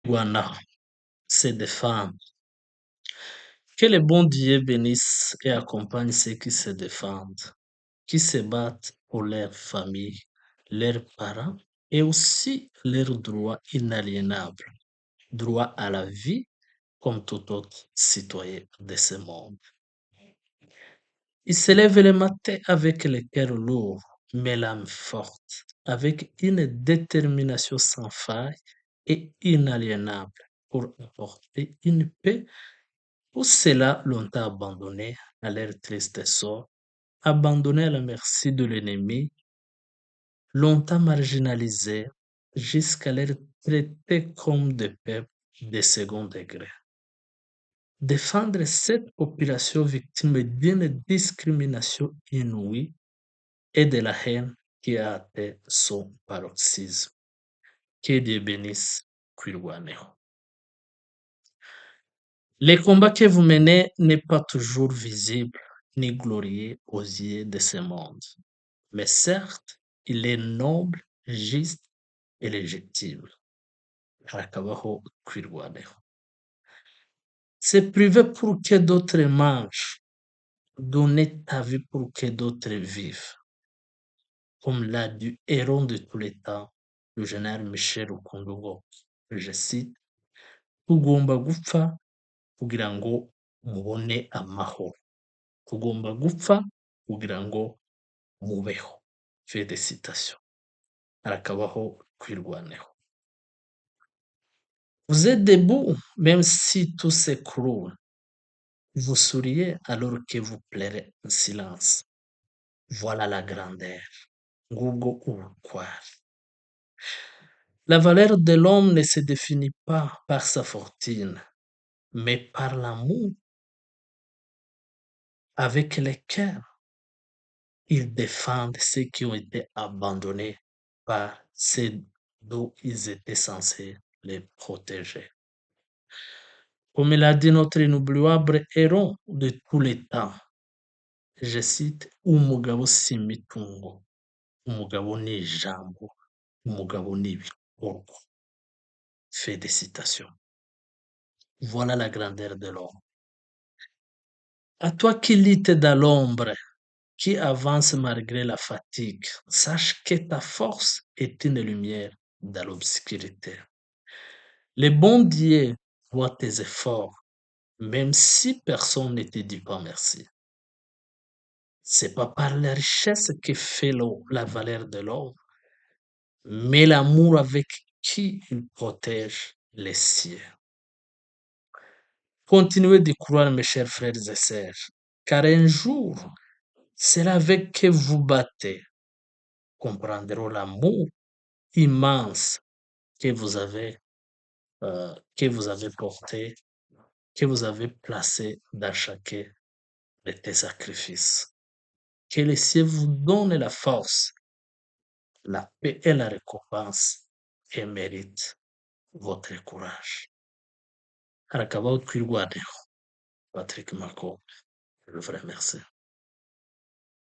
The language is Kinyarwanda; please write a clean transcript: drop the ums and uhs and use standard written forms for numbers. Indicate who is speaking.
Speaker 1: Rwanda, se défendre. Que le bon Dieu bénisse et accompagne ceux qui se défendent, qui se battent pour leur famille, leurs parents et aussi leurs droits inaliénables, droit à la vie comme tout autre citoyen de ce monde. Ils se lèvent le matin avec le cœur lourd, mais l'âme forte, avec une détermination sans faille et inaliénable pour apporter une paix où ceux-là l'ont abandonné à leur triste sort, abandonné à la merci de l'ennemi, longtemps marginalisés jusqu'à les traiter comme des peuples de second degré. Défendre cette population victime d'une discrimination inouïe et de la haine qui a atteint son paroxysme. Que Dieu bénisse Kwirwaneho. Le combat que vous menez n'est pas toujours visible ni glorieux aux yeux de ce monde, mais certes, il est noble, juste et légitime. Harakabaho kwirwaneho. Se priver pour que d'autres mangent, donner ta vie pour que d'autres vivent, comme l'a dit héros de tous les temps, le général Michel Rukundugo. Je cite, tugomba gupfa kugira ngo mubone amahoro. Tugomba gupfa kugira ngo mubeho. Fin de citation. Harakabaho kwirwaneho. Vous êtes debout, même si tout s'écroule. Vous souriez alors que vous pleurez en silence. Voilà la grandeur. Ngubwo ubukwari. La valeur de l'homme ne se définit pas par sa fortune, mais par l'amour avec lequel ils défendent ceux qui ont été abandonnés par ceux dont ils étaient censés les protéger. Comme l'a dit notre inoubliable héros de tous les temps, je cite, umugabo si imitungo, umugabo ni ijambo, umugabo ni ibikorwa. Fin de citation. Voilà la grandeur de l'homme. À toi qui luttes dans l'ombre, qui avance malgré la fatigue, sache que ta force est une lumière dans l'obscurité. Le bon Dieu voit tes efforts, même si personne ne te dit pas merci. C'est pas par la richesse que fait la valeur de l'homme, mais l'amour avec qui il protège les siens. Continuez de croire, mes chers frères et sœurs, car un jour, c'est avec que vous battez, comprendront l'amour immense que vous avez porté, que vous avez placé dans chacun de tes sacrifices. Que le ciel vous donne la force, la paix et la récompense et mérite votre courage. Harakabaho twirwaneho. Patrick Makombe, je vous remercie.